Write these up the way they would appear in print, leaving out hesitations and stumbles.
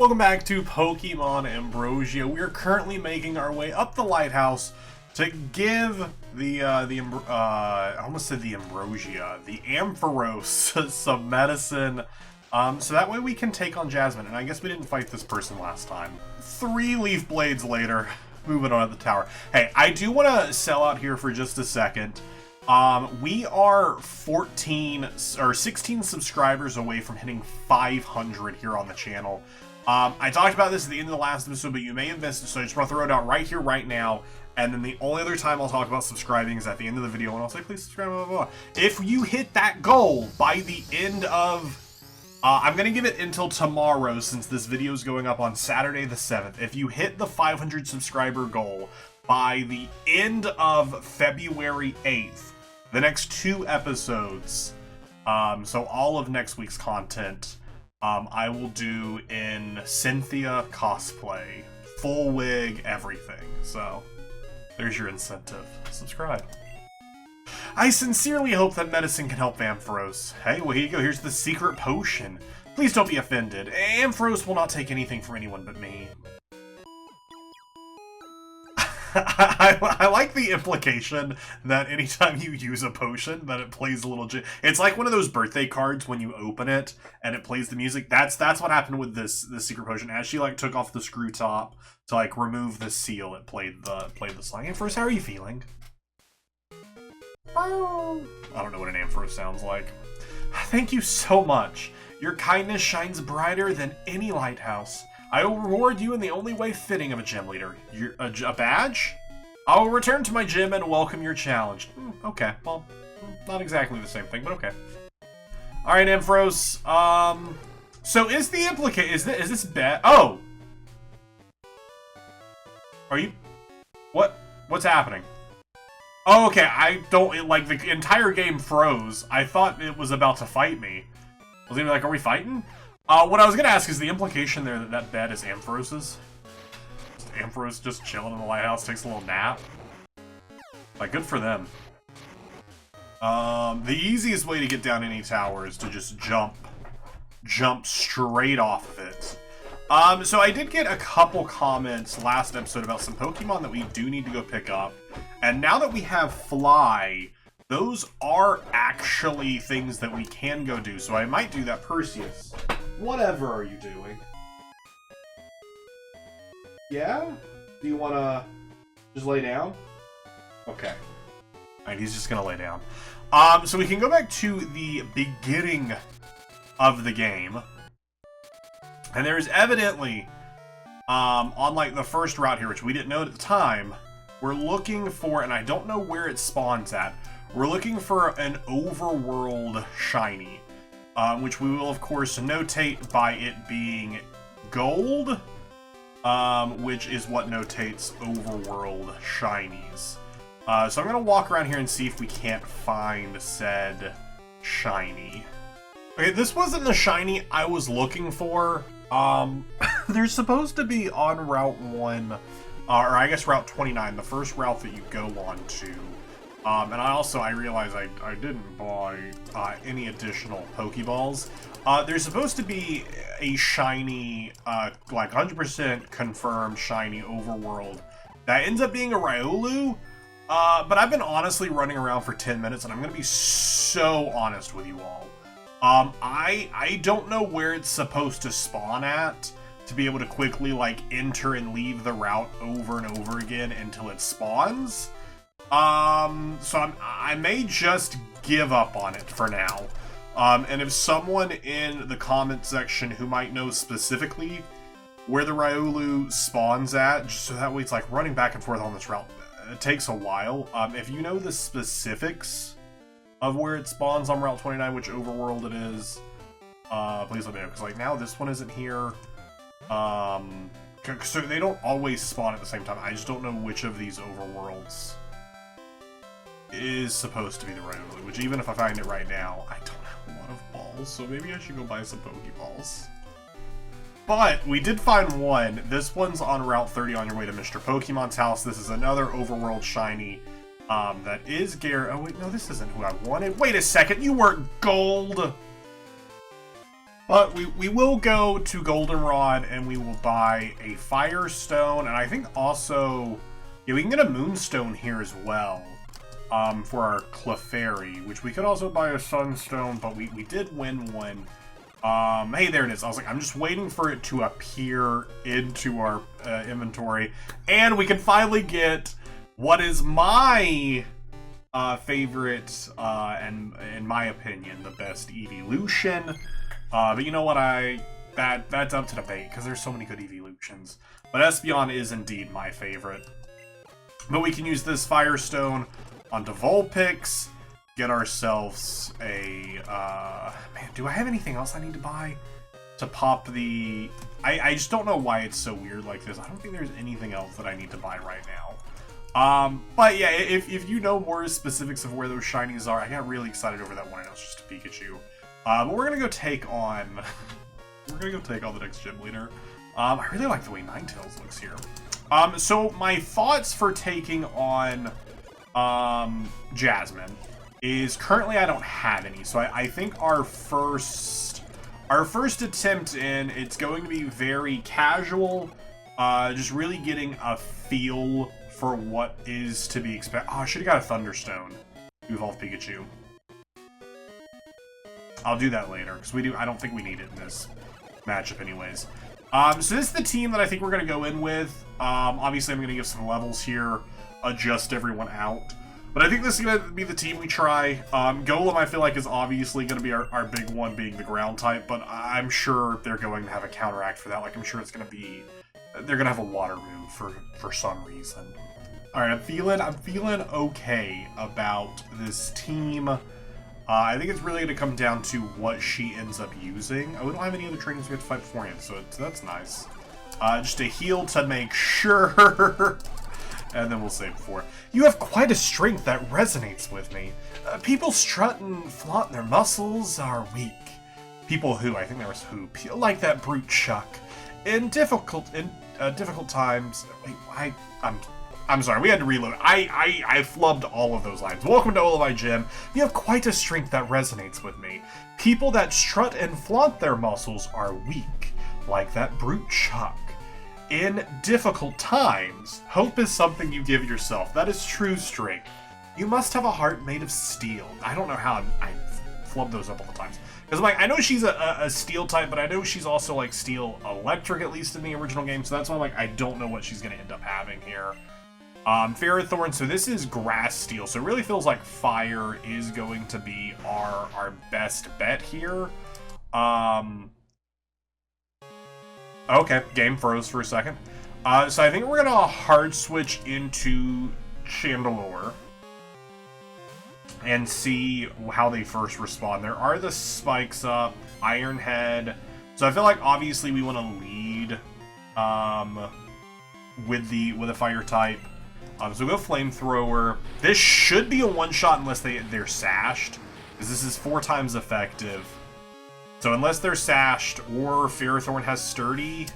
Welcome back to Pokemon Ambrosia. We are currently making our way up the Lighthouse to give the I almost said the Ambrosia, the Ampharos some medicine, so that way we can take on Jasmine. And I guess we didn't fight this person last time. 3 Leaf Blades later, moving on at the tower. Hey, I do want to sell out here for just a second. We are 14 or 16 subscribers away from hitting 500 here on the channel. I talked about this at the end of the last episode, but you may have missed it, so I just want to throw it out right here, right now. And then the only other time I'll talk about subscribing is at the end of the video, and I'll say, please subscribe, blah, blah, blah. If you hit that goal by the end of... I'm going to give it until tomorrow, since this video is going up on Saturday the 7th. If you hit the 500 subscriber goal by the end of February 8th, the next 2 episodes, so all of next week's content, I will do in Cynthia cosplay, full wig, everything. So there's your incentive. Subscribe. I sincerely hope that medicine can help Ampharos. Hey, well, here you go. Here's the secret potion. Please don't be offended. Ampharos will not take anything from anyone but me. I like the implication that anytime you use a potion, that it plays a little... It's like one of those birthday cards when you open it and it plays the music. That's what happened with this secret potion. As she like took off the screw top to like remove the seal, it played the song. Ampharos, how are you feeling? Oh, I don't know what an Ampharos sounds like. Thank you so much. Your kindness shines brighter than any lighthouse. I will reward you in the only way fitting of a gym leader. A badge? I will return to my gym and welcome your challenge. Okay, well, not exactly the same thing, but okay. Alright, Ampharos. So is the is this bad? Oh! Are you... What's happening? Oh, okay, I don't... Like, the entire game froze. I thought it was about to fight me. I was gonna be like, are we fighting? What I was gonna ask is the implication there that bed is Ampharos's. Ampharos just chilling in the lighthouse, takes a little nap. Like, good for them. The easiest way to get down any tower is to just jump straight off of it. So I did get a couple comments last episode about some Pokemon that we do need to go pick up. And now that we have Fly, those are actually things that we can go do. So I might do that. Perseus, whatever are you doing? Yeah? Do you want to just lay down? Okay. Alright, he's just going to lay down. So we can go back to the beginning of the game. And there's evidently, on like the first route here, which we didn't know at the time, we're looking for, and I don't know where it spawns at, we're looking for an overworld shiny, which we will of course notate by it being gold, which is what notates overworld shinies. So I'm going to walk around here and see if we can't find said shiny. Okay, this wasn't the shiny I was looking for. There's supposed to be on Route 1, or I guess Route 29, the first route that you go on to. And I realized I didn't buy any additional Pokeballs. There's supposed to be a shiny, like 100% confirmed shiny overworld that ends up being a Riolu. But I've been honestly running around for 10 minutes, and I'm going to be so honest with you all. I don't know where it's supposed to spawn at to be able to quickly, like, enter and leave the route over and over again until it spawns. So I may just give up on it for now. And if someone in the comment section who might know specifically where the Riolu spawns at, just so that way it's like running back and forth on this route, it takes a while. If you know the specifics of where it spawns on Route 29, which overworld it is, please let me know, because like now this one isn't here. So they don't always spawn at the same time. I just don't know which of these overworlds is supposed to be the Riolu, which even if I find it right now, I don't have a lot of balls, so maybe I should go buy some Pokeballs. But we did find one. This one's on Route 30 on your way to Mr. Pokemon's house. This is another overworld shiny. That is Oh wait, no, this isn't who I wanted. Wait a second, you weren't gold! But we will go to Goldenrod and we will buy a Firestone, and I think also, yeah, we can get a Moonstone here as well for our Clefairy, which we could also buy a Sunstone, but we did win one. Hey, there it is. I was like, I'm just waiting for it to appear into our inventory, and we can finally get what is my favorite, and in my opinion, the best evolution. But you know what, that's up to debate, because there's so many good evolutions. But Espeon is indeed my favorite. But we can use this Firestone onto Vulpix, get ourselves a, man, do I have anything else I need to buy to pop the, I just don't know why it's so weird like this. I don't think there's anything else that I need to buy right now. But yeah, if you know more specifics of where those shinies are, I got really excited over that one, and it was just a Pikachu. But we're gonna go take on, the next gym leader. I really like the way Ninetales looks here. So my thoughts for taking on, Jasmine is currently I don't have any. So I think our first attempt in, it's going to be very casual, just really getting a feel for what is to be expected. Oh, I should have got a Thunderstone to evolve Pikachu. I'll do that later, because I don't think we need it in this matchup anyways. So this is the team that I think we're going to go in with. Obviously, I'm going to give some levels here, adjust everyone out. But I think this is going to be the team we try. Golem, I feel like, is obviously going to be our big one, being the ground type, but I'm sure they're going to have a counteract for that. Like, I'm sure it's going to be, they're going to have a water move for some reason. Alright, I'm feeling okay about this team. I think it's really going to come down to what she ends up using. Oh, we don't have any other trainers we have to fight beforehand, so that's nice. Just a heal to make sure. And then we'll save before. You have quite a strength that resonates with me. People strut and flaunt their muscles are weak. People who, I think there was who, like that brute Chuck. In difficult times. Wait, I'm sorry, we had to reload. I flubbed all of those lines. Welcome to Olamai Gym. You have quite a strength that resonates with me. People that strut and flaunt their muscles are weak, like that brute Chuck. In difficult times, hope is something you give yourself. That is true strength. You must have a heart made of steel. I don't know how I flub those up all the times. Because, like, I know she's a steel type, but I know she's also, like, steel electric, at least in the original game. So that's why I'm like, I don't know what she's going to end up having here. Ferrothorn, so this is grass steel. So it really feels like fire is going to be our best bet here. Okay, game froze for a second. So I think we're going to hard switch into Chandelure and see how they first respond. There are the spikes up, Iron Head. So I feel like obviously we want to lead with a fire type. So we'll go Flamethrower. This should be a one-shot unless they're sashed, because this is 4 times effective. So unless they're sashed or Ferrothorn has Sturdy,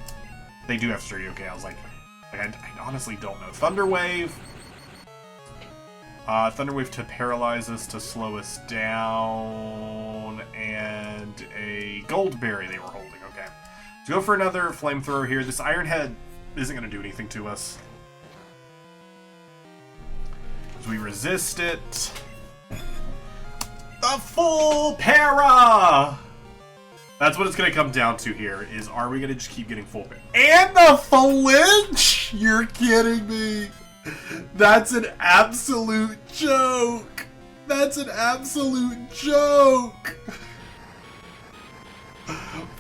they do have Sturdy. Okay, I was like I honestly don't know. Thunder Wave. Thunder Wave to paralyze us, to slow us down, and a Goldberry they were holding. Okay, so go for another Flamethrower here. This Iron Head isn't going to do anything to us. So we resist it. The full para! That's what it's going to come down to here, is are we going to just keep getting full para? And the flinch! You're kidding me! That's an absolute joke! That's an absolute joke!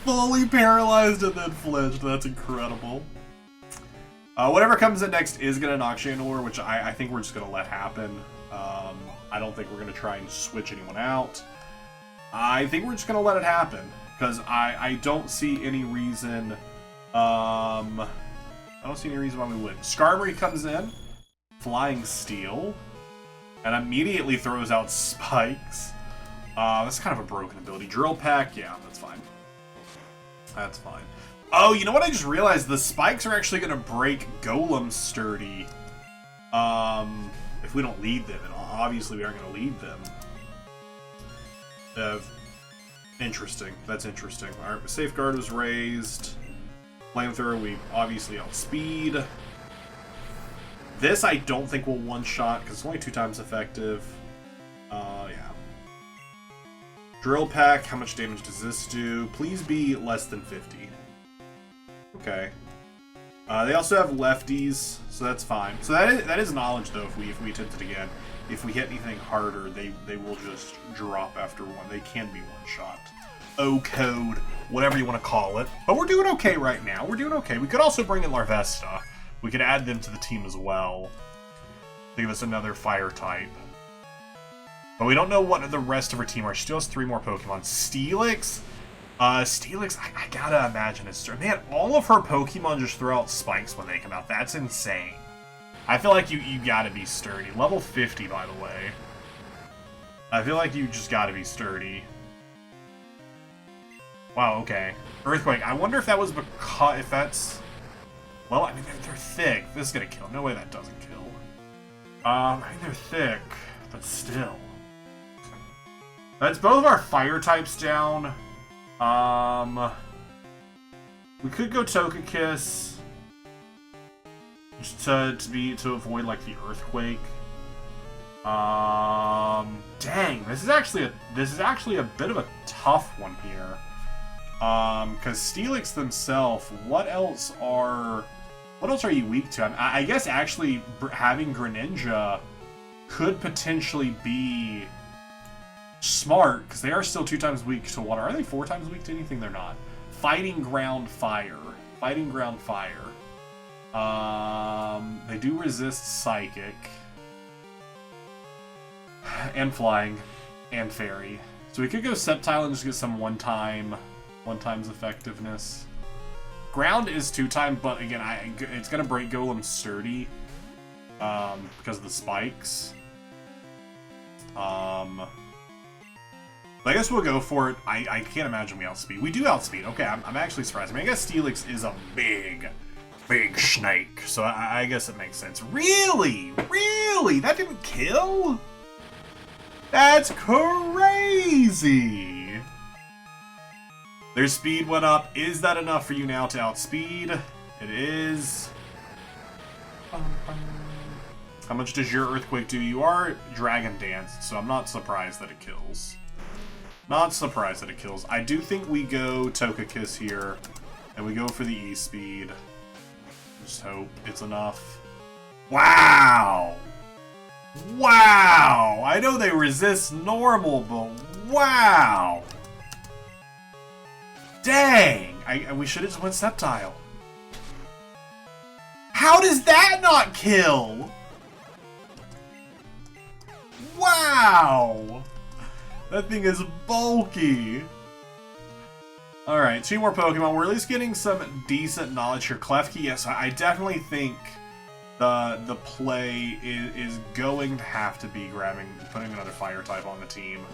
Fully paralyzed and then flinched. That's incredible. Whatever comes in next is going to knock Chandelure, which I think we're just going to let happen. I don't think we're going to try and switch anyone out. I think we're just going to let it happen, because I don't see any reason... I don't see any reason why we wouldn't. Skarmory comes in, Flying Steel, and immediately throws out Spikes. That's kind of a broken ability. Drill Peck, yeah, that's fine. That's fine. Oh, you know what I just realized? The spikes are actually going to break Golem Sturdy. If we don't lead them, and obviously we aren't going to lead them. Interesting. That's interesting. Alright, Safeguard was raised. Flamethrower, we obviously outspeed. This I don't think will one-shot, because it's only 2 times effective. Yeah. Drill Pack, how much damage does this do? Please be less than 50. Okay. They also have lefties, so that's fine. So that is knowledge, though, if we attempt it again. If we hit anything harder, they will just drop after one. They can be one-shot. O-code, whatever you want to call it. But we're doing okay right now. We're doing okay. We could also bring in Larvesta. We could add them to the team as well. To give us another fire type. But we don't know what the rest of our team are. She still has 3 more Pokemon. Steelix? Steelix, I gotta imagine it's... Man, all of her Pokemon just throw out spikes when they come out. That's insane. I feel like you gotta be sturdy. Level 50, by the way. I feel like you just gotta be sturdy. Wow, okay. Earthquake. I wonder if that was because... If that's... Well, I mean, they're thick. This is gonna kill. No way that doesn't kill. I mean, they're thick, but still. That's both of our fire types down. We could go Togekiss. Just to avoid, like, the Earthquake. Dang, this is actually a bit of a tough one here. Because Steelix themselves, what else are you weak to? I guess actually having Greninja could potentially be smart, because they are still 2 times weak to water. Are they 4 times weak to anything? They're not. Fighting Ground Fire. Fighting Ground Fire. They do resist Psychic. And Flying. And Fairy. So we could go Sceptile and just get some one-times effectiveness. Ground is 2 times, but again, it's gonna break Golem's sturdy. Because of the spikes. But I guess we'll go for it. I can't imagine we outspeed. We do outspeed. Okay, I'm actually surprised. I mean, I guess Steelix is a big snake. So I guess it makes sense. Really? Really? That didn't kill? That's crazy! Their speed went up. Is that enough for you now to outspeed? It is. How much does your Earthquake do? You are Dragon Dance, so I'm not surprised that it kills. Not surprised that it kills. I do think we go Togekiss here, and we go for the E-Speed. Just hope it's enough. Wow! Wow! I know they resist normal, but wow! Dang! We should have just went Sceptile. How does that not kill? Wow! That thing is bulky. Alright, 2 more Pokemon. We're at least getting some decent knowledge here. Klefki, yes, I definitely think the play is going to have to be putting another fire type on the team.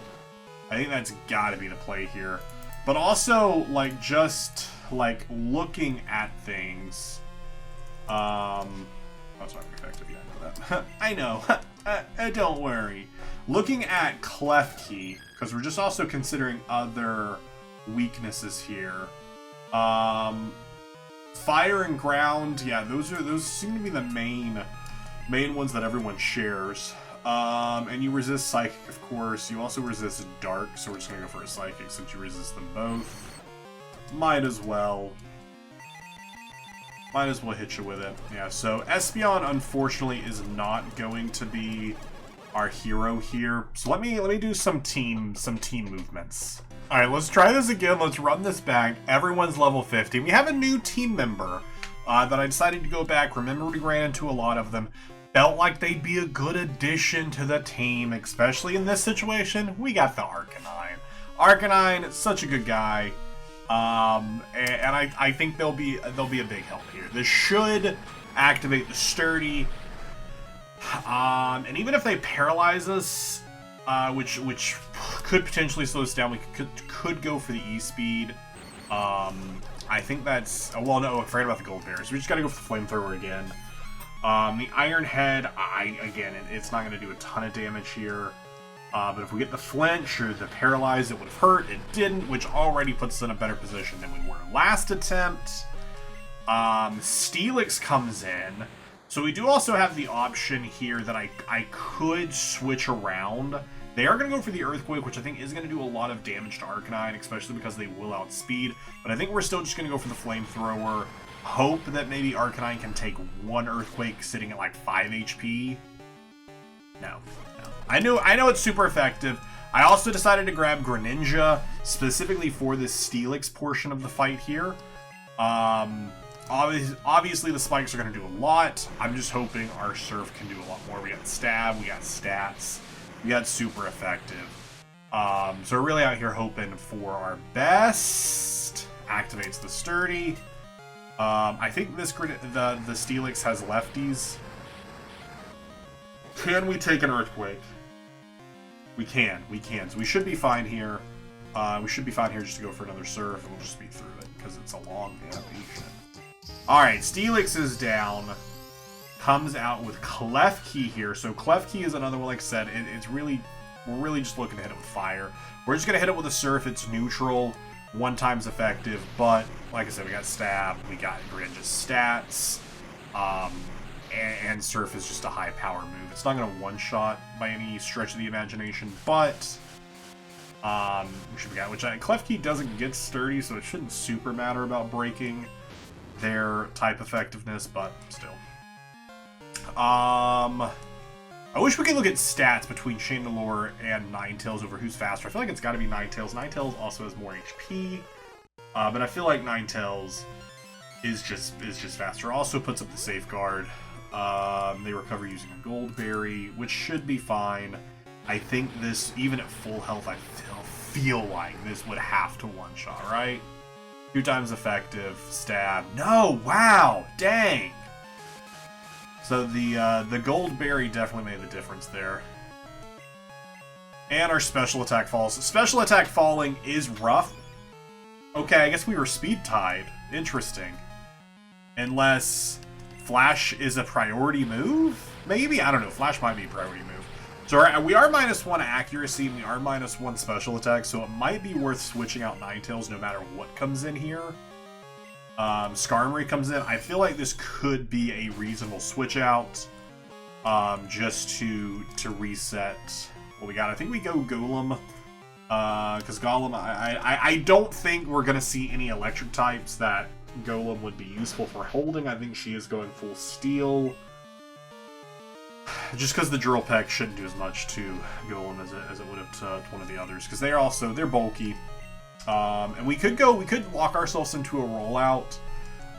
I think that's gotta be the play here. But also, like, just, like, looking at things. That's not effective yet, I know that. I know. Don't worry. Looking at Klefki, because we're just also considering other weaknesses here. Fire and ground, yeah, those seem to be the main ones that everyone shares. And you resist Psychic, of course. You also resist Dark, so we're just gonna go for a Psychic since you resist them both. Might as well hit you with it. Yeah, so Espeon, unfortunately, is not going to be our hero here. So let me do some team movements. All right, let's try this again. Let's run this back. Everyone's level 50. We have a new team member that I decided to go back. Remember, we ran into a lot of them. Felt like they'd be a good addition to the team, especially in this situation. We got the Arcanine. Arcanine, such a good guy. And I think they'll be a big help here. This should activate the Sturdy. And even if they paralyze us, which could potentially slow us down, we could go for the E-Speed. I think that's... well, no, I'm afraid about the Gold Bears. We just gotta go for the Flamethrower again. The Iron Head, again, it's not gonna do a ton of damage here. But if we get the flinch or the paralyze, it would have hurt. It didn't, which already puts us in a better position than we were last attempt. Steelix comes in. So we do also have the option here that I could switch around. They are going to go for the Earthquake, which I think is going to do a lot of damage to Arcanine, especially because they will outspeed. But I think we're still just going to go for the Flamethrower. Hope that maybe Arcanine can take one Earthquake sitting at like 5 HP. No. I know it's super effective. I also decided to grab Greninja specifically for this Steelix portion of the fight here. Obviously the spikes are going to do a lot. I'm just hoping our Surf can do a lot more. We got Stab, we got Stats, we got super effective. So we're really out here hoping for our best. Activates the Sturdy. I think the Steelix has lefties. Can we take an Earthquake? We can. So we should be fine here. Just to go for another Surf, and we'll just speed through it, because it's a long animation. Alright, Steelix is down. Comes out with Klefki here. So Klefki is another one, like I said, we're really just looking to hit it with fire. We're just going to hit it with a Surf. It's neutral. 1 time's effective, but, like I said, we got Stab, we got Greninja's stats. And Surf is just a high power move. It's not going to one-shot by any stretch of the imagination, but Klefki doesn't get Sturdy, so it shouldn't super matter about breaking their type effectiveness, but still. I wish we could look at stats between Chandelure and Ninetales over who's faster. I feel like it's got to be Ninetales. Ninetales also has more HP, but I feel like Ninetales is just faster. Also puts up the Safeguard. They recover using a Gold Berry, which should be fine. I think this, even at full health, I feel like this would have to one-shot, right? 2 times effective, Stab. No, wow, dang. So the Gold Berry definitely made the difference there. And our Special Attack falls. Special Attack falling is rough. Okay, I guess we were speed tied. Interesting. Unless Flash is a priority move? Maybe? I don't know. Flash might be a priority move. So we are -1 accuracy, and we are -1 special attack, so it might be worth switching out Ninetales no matter what comes in here. Skarmory comes in. I feel like this could be a reasonable switch out, just to reset what we got. I think we go Golem, because Golem, I don't think we're going to see any electric types that Golem would be useful for holding. I think she is going full Steel. Just because the Drill Peck shouldn't do as much to Golem as it would have to one of the others, because they're bulky. And we could lock ourselves into a rollout,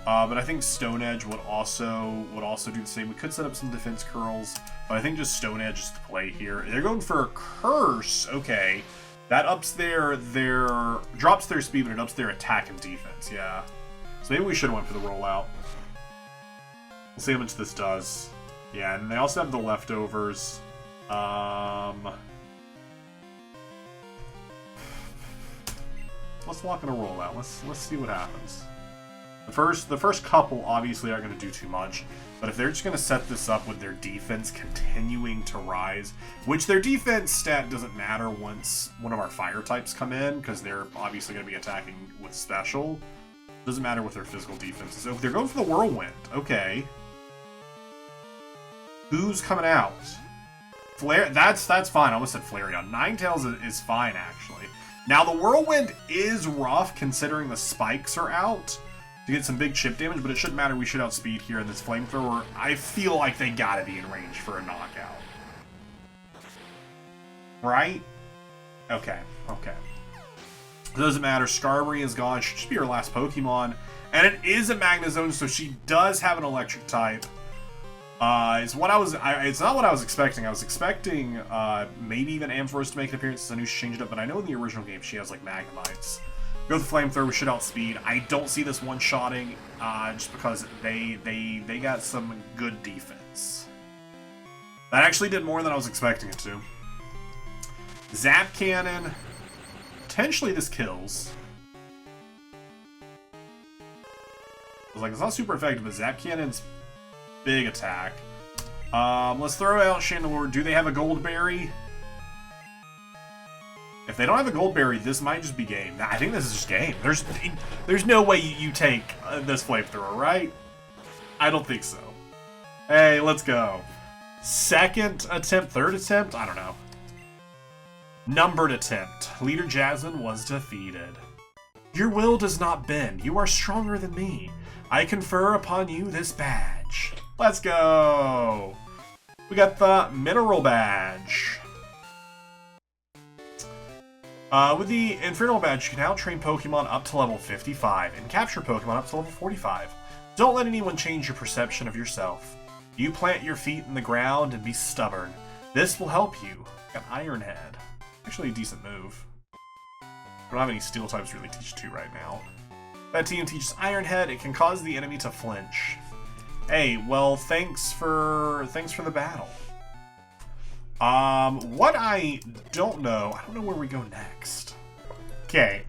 but I think Stone Edge would also do the same. We could set up some defense curls, but I think just Stone Edge is the play here. They're going for a Curse. Okay, that drops their speed, but it ups their attack and defense. Yeah, so maybe we should have went for the rollout. We'll see how much this does. Yeah, and they also have the leftovers. Let's lock in a rollout. Let's see what happens. The first couple obviously aren't going to do too much, but if they're just going to set this up with their defense continuing to rise, which their defense stat doesn't matter once one of our fire types come in, because they're obviously going to be attacking with special. Doesn't matter what their physical defense is. So if they're going for the Whirlwind, okay. Who's coming out? Flare. That's fine. I almost said Flareon. Ninetales is fine, actually. Now, the Whirlwind is rough, considering the spikes are out to get some big chip damage, but it shouldn't matter. We should outspeed here, and this Flamethrower, I feel like they gotta be in range for a knockout. Right? Okay. It doesn't matter. Skarmory is gone. Should just be her last Pokemon. And it is a Magnezone, so she does have an electric type. It's not what I was expecting. I was expecting maybe even Ambrosia to make an appearance, since I knew she changed it up, but I know in the original game she has like Magnemites. Go with the Flamethrower, we should outspeed. I don't see this one-shotting, just because they got some good defense. That actually did more than I was expecting it to. Zap Cannon. Potentially this kills. I was like, it's not super effective, but Zap Cannon's big attack. Let's throw out Chandelure. Do they have a Gold Berry? If they don't have a gold berry, this might just be game. I think this is just game. There's no way you take this flamethrower, right? I don't think so. Hey, let's go. Second attempt, third attempt? I don't know. Numbered attempt. Leader Jasmine was defeated. Your will does not bend. You are stronger than me. I confer upon you this badge. Let's go. We got the mineral badge. With the Infernal badge, you can now train Pokemon up to level 55 and capture Pokemon up to level 45. Don't let anyone change your perception of yourself. You plant your feet in the ground and be stubborn. This will help you. Got Iron Head. Actually a decent move. I don't have any Steel types to really teach to right now. That team teaches Iron Head. It can cause the enemy to flinch. Hey, well, thanks for the battle. What I don't know where we go next. Okay,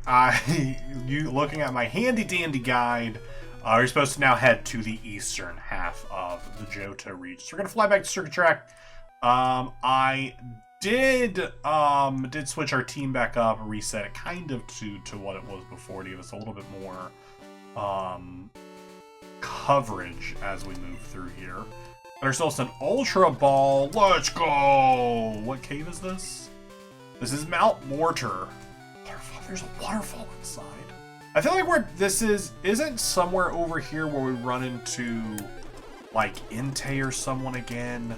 you looking at my handy dandy guide, you're supposed to now head to the eastern half of the Johto region. So we're gonna fly back to Circuit Track. I did switch our team back up and reset it kind of to what it was before to give us a little bit more coverage as we move through here. Got ourselves an Ultra Ball. Let's go! What cave is this? This is Mount Mortar. Waterfall. There's a waterfall inside. I feel like isn't somewhere over here where we run into like Entei or someone again.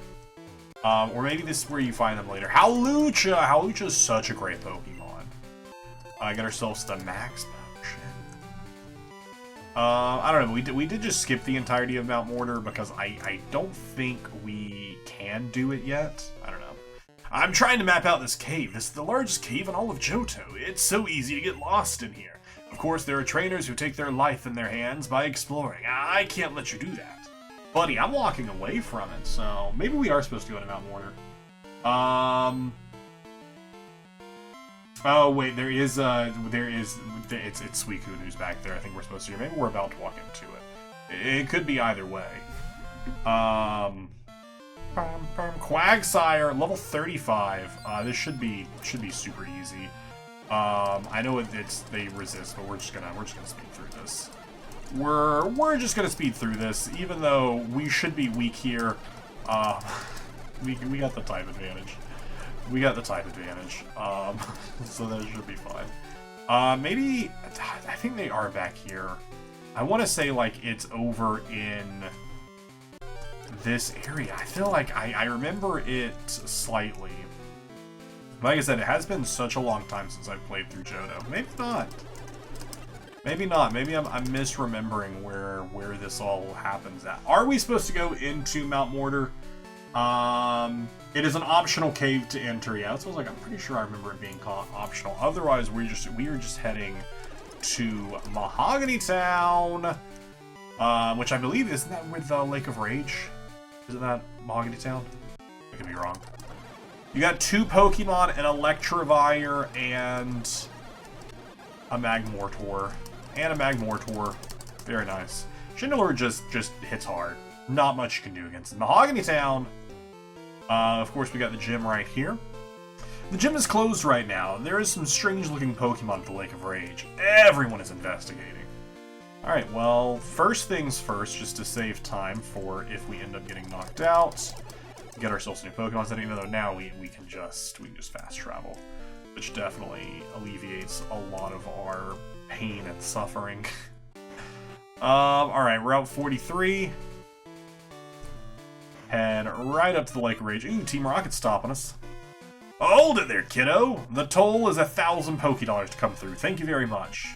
Or maybe this is where you find them later. Hawlucha! Hawlucha is such a great Pokemon. Got ourselves the Max Potion. I don't know, we did just skip the entirety of Mount Mortar because I don't think we can do it yet. I don't know. I'm trying to map out this cave. This is the largest cave in all of Johto. It's so easy to get lost in here. Of course, there are trainers who take their life in their hands by exploring. I can't let you do that. Buddy, I'm walking away from it, so maybe we are supposed to go to Mount Mortar. Oh wait, it's Suicune who's back there. I think we're supposed to. Maybe we're about to walk into it. It could be either way. Quagsire, level 35. This should be super easy. I know they resist, but we're just gonna speed through this. We're just gonna speed through this, even though we should be weak here. We got the type advantage. We got the type advantage, so that should be fine. Maybe, I think they are back here. I want to say, like, it's over in this area. I feel like I remember it slightly. Like I said, it has been such a long time since I've played through Johto. Maybe not. Maybe not. Maybe I'm misremembering where this all happens at. Are we supposed to go into Mount Mortar? It is an optional cave to enter. Yeah, it sounds like I'm pretty sure I remember it being optional. Otherwise, we are just heading to Mahogany Town, which I believe isn't that with Lake of Rage? Isn't that Mahogany Town? I could be wrong. You got 2 Pokemon, an Electivire, and a Magmortar. And a Magmortar. Very nice. Chandelure just hits hard. Not much you can do against it. Mahogany Town. Of course, we got the gym right here. The gym is closed right now. There is some strange-looking Pokemon at the Lake of Rage. Everyone is investigating. Alright, well, first things first, just to save time for if we end up getting knocked out. Get ourselves a new Pokemon setting, even though now we can just fast travel. Which definitely alleviates a lot of our pain and suffering. Alright, Route 43. Head right up to the Lake of Rage. Ooh, Team Rocket's stopping us. Hold it there, kiddo! The toll is 1,000 Pokédollars to come through. Thank you very much.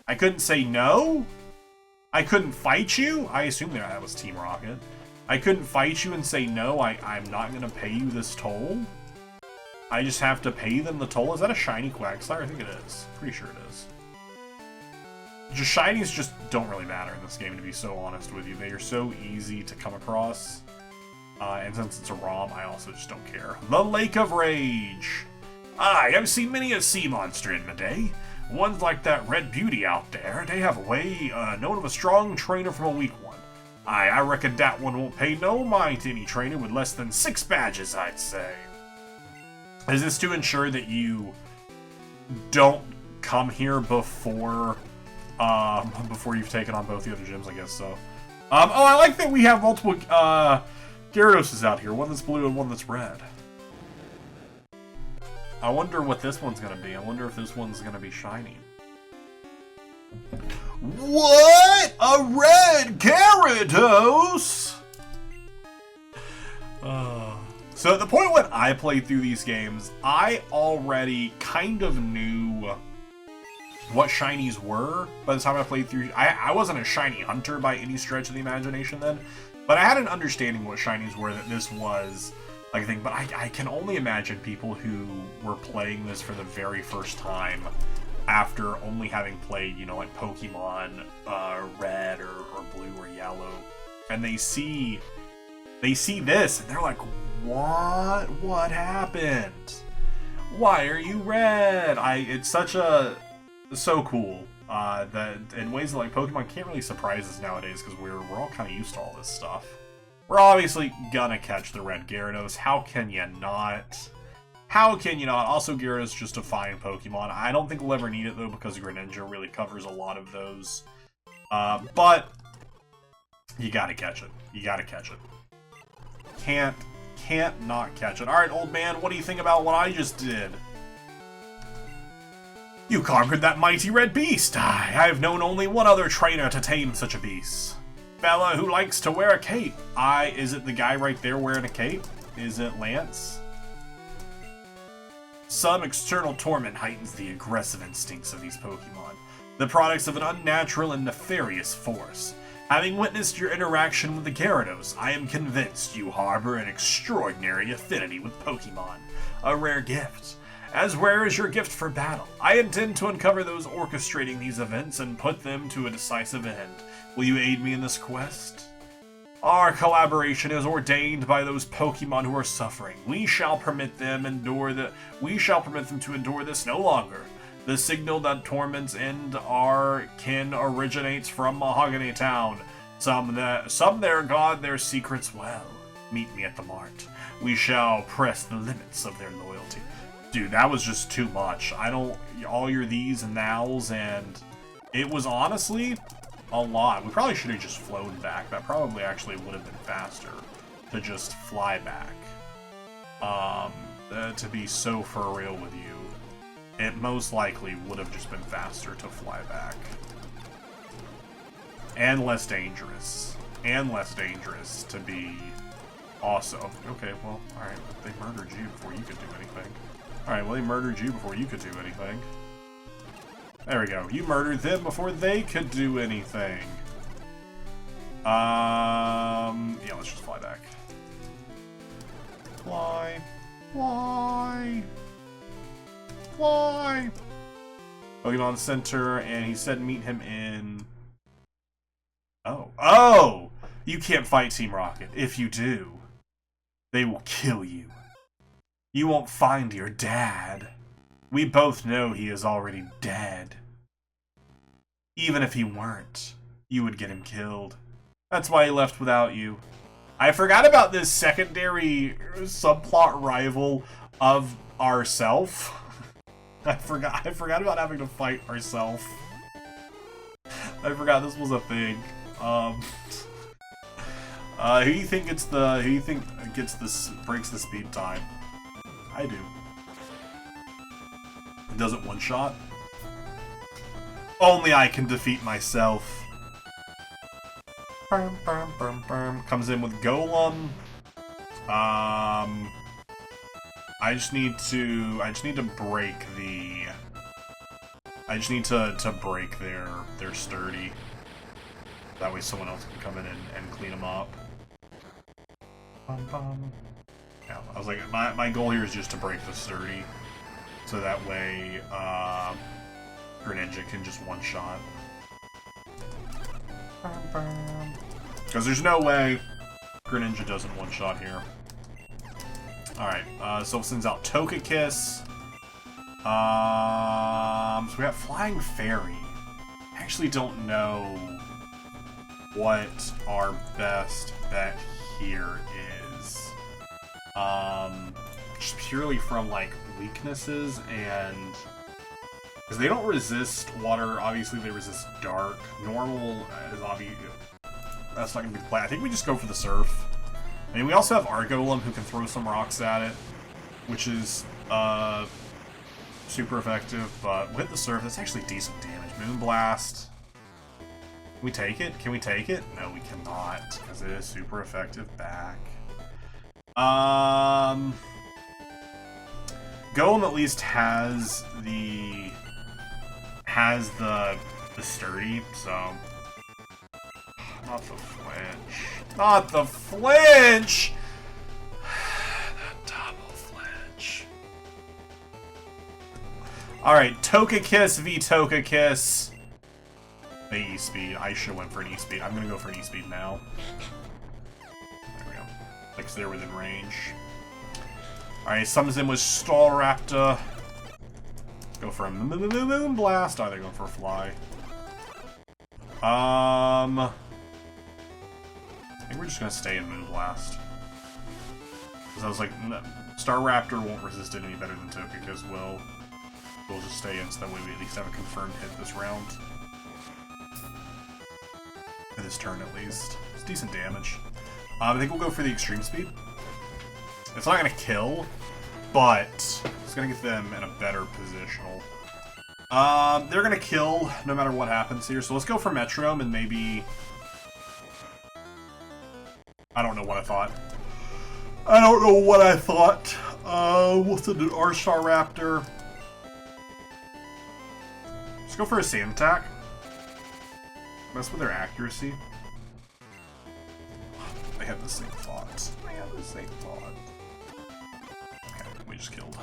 I couldn't say no? I couldn't fight you? I assume that was Team Rocket. I couldn't fight you and say no, I'm not gonna pay you this toll? I just have to pay them the toll? Is that a shiny Quagsire? I think it is. Pretty sure it is. Just shinies just don't really matter in this game, to be so honest with you. They are so easy to come across. And since it's a ROM, I also just don't care. The Lake of Rage! I have seen many a sea monster in my day. Ones like that Red Beauty out there, they have a way known of a strong trainer from a weak one. I reckon that one won't pay no mind to any trainer with less than 6 badges, I'd say. Is this to ensure that you don't come here before before you've taken on both the other gyms, I guess so. Oh, I like that we have multiple Gyarados out here. One that's blue and one that's red. I wonder what this one's gonna be. I wonder if this one's gonna be shiny. What? A red Gyarados? So at the point when I played through these games, I already kind of knew what shinies were by the time I played through. I wasn't a shiny hunter by any stretch of the imagination then, but I had an understanding what shinies were, that this was like a thing. But I can only imagine people who were playing this for the very first time after only having played, you know, like Pokemon Red or Blue or Yellow, and they see this and they're like, what happened? Why are you red? It's so cool that in ways that like Pokemon can't really surprise us nowadays, because we're all kind of used to all this stuff. We're obviously gonna catch the red Gyarados. How can you not? How can you not? Also, Gyarados is just a fine Pokemon. I don't think we'll ever need it though, because Greninja really covers a lot of those. But you gotta catch it. You gotta catch it. Can't not catch it. Alright, old man, what do you think about what I just did? You conquered that mighty red beast! I've known only one other trainer to tame such a beast. Fella who likes to wear a cape. Is it the guy right there wearing a cape? Is it Lance? Some external torment heightens the aggressive instincts of these Pokemon, the products of an unnatural and nefarious force. Having witnessed your interaction with the Gyarados, I am convinced you harbor an extraordinary affinity with Pokemon, a rare gift. As rare as your gift for battle, I intend to uncover those orchestrating these events and put them to a decisive end. Will you aid me in this quest? Our collaboration is ordained by those Pokemon who are suffering. We shall permit them to endure this no longer. The signal that torments end our kin originates from Mahogany Town. Some there guard their secrets well. Meet me at the mart. We shall press the limits of their loyalty. Dude, that was just too much. All your these and nows, and it was honestly a lot. We probably should have just flown back. That probably actually would have been faster to just fly back. To be so for real with you, it most likely would have just been faster to fly back. And less dangerous. And less dangerous to be also. Okay, well, alright, they murdered you before you could do anything. Alright, well, they murdered you before you could do anything. There we go. You murdered them before they could do anything. Yeah, let's just fly back. Fly. Fly. Fly. Pokemon Center, and he said meet him in... Oh. Oh! You can't fight Team Rocket. If you do, they will kill you. You won't find your dad. We both know he is already dead. Even if he weren't, you would get him killed. That's why he left without you. I forgot about this secondary subplot rival of ourself. I forgot about having to fight ourself. I forgot this was a thing. Who do you think breaks the speed time? I do. Does it one shot? Only I can defeat myself. Comes in with Golem. I just need to break the. I just need to break their sturdy. That way someone else can come in and clean them up. Yeah, I was like, my goal here is just to break the sturdy, so that way Greninja can just one shot. Because there's no way Greninja doesn't one shot here. Alright, so it sends out Togekiss. So we got Flying Fairy. I actually don't know what our best bet here is. Just purely from like weaknesses and Because they don't resist water. Obviously, they resist dark. Normal is obvious. That's not going to be the play. I think we just go for the surf. I mean, we also have our golem who can throw some rocks at it, which is super effective. But with the surf, that's actually decent damage. Moonblast. Can we take it? Can we take it? No, we cannot, because it is super effective back. Golem at least has the sturdy, so not the flinch. Not the flinch! The double flinch. Alright, Togekiss v Togekiss. The E-Speed. I should have went for an E-Speed. I'm gonna go for an E-Speed now. There we go. Like, they're within range. Alright, summons in with Staraptor. Go for a Moonblast. Oh, they're going for a Fly. I think we're just gonna stay in Moonblast. Because I was like, Staraptor won't resist it any better than Togekiss will. We'll just stay in so that way we at least have a confirmed hit this round. For this turn at least. It's decent damage. I think we'll go for the Extreme Speed. It's not gonna kill, but it's gonna get them in a better positional. They're gonna kill no matter what happens here, so let's go for Metronome and maybe... I don't know what I thought. I don't know what I thought. We'll send an R-Star Raptor. Let's go for a Sand Attack. Mess with their accuracy. They have the same thoughts. They have the same thought. Okay, we just killed.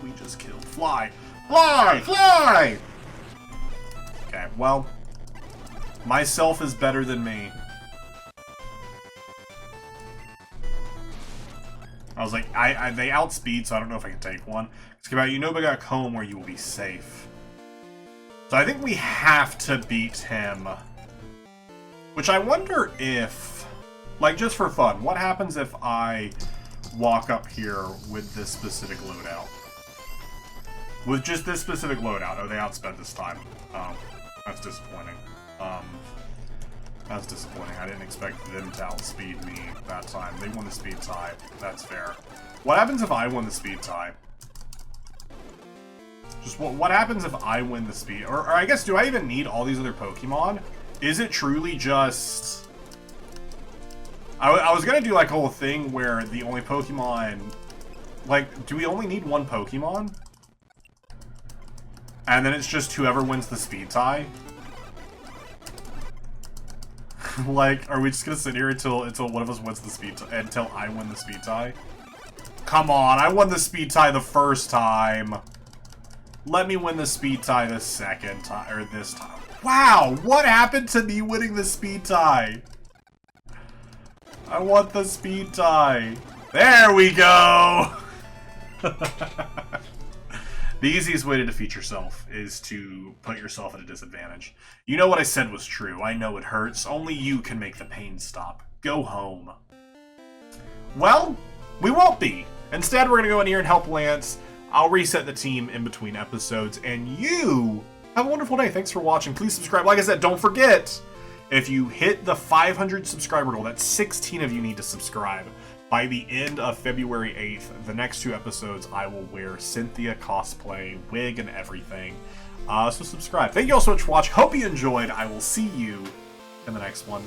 We just killed. Fly! Fly! Fly! Okay, well. Myself is better than me. I was like, they outspeed, so I don't know if I can take one. It's about you know we got Hoen where you will be safe. So I think we have to beat him. Which I wonder if, like just for fun, what happens if I walk up here with this specific loadout? With just this specific loadout. Oh, they outsped this time. Oh, that's disappointing. That's disappointing. I didn't expect them to outspeed me that time. They won the speed tie. That's fair. What happens if I win the speed tie? Just what happens if I win the speed? Or I guess, do I even need all these other Pokemon? Is it truly just... I was gonna do like a whole thing where the only Pokemon... Like, do we only need one Pokemon? And then it's just whoever wins the speed tie? Like, are we just gonna sit here until one of us wins the speed tie, until I win the speed tie? Come on, I won the speed tie the first time. Let me win the speed tie the second time, or this time. Wow, what happened to me winning the speed tie? I want the speed tie. There we go! The easiest way to defeat yourself is to put yourself at a disadvantage. You know what I said was true. I know it hurts. Only you can make the pain stop. Go home. Well, we won't be. Instead, we're going to go in here and help Lance. I'll reset the team in between episodes. And you have a wonderful day. Thanks for watching. Please subscribe. Like I said, don't forget, if you hit the 500 subscriber goal, that's 16 of you need to subscribe. By the end of February 8th, the next 2 episodes, I will wear Cynthia cosplay, wig, and everything. So subscribe. Thank you all so much for watching. Hope you enjoyed. I will see you in the next one.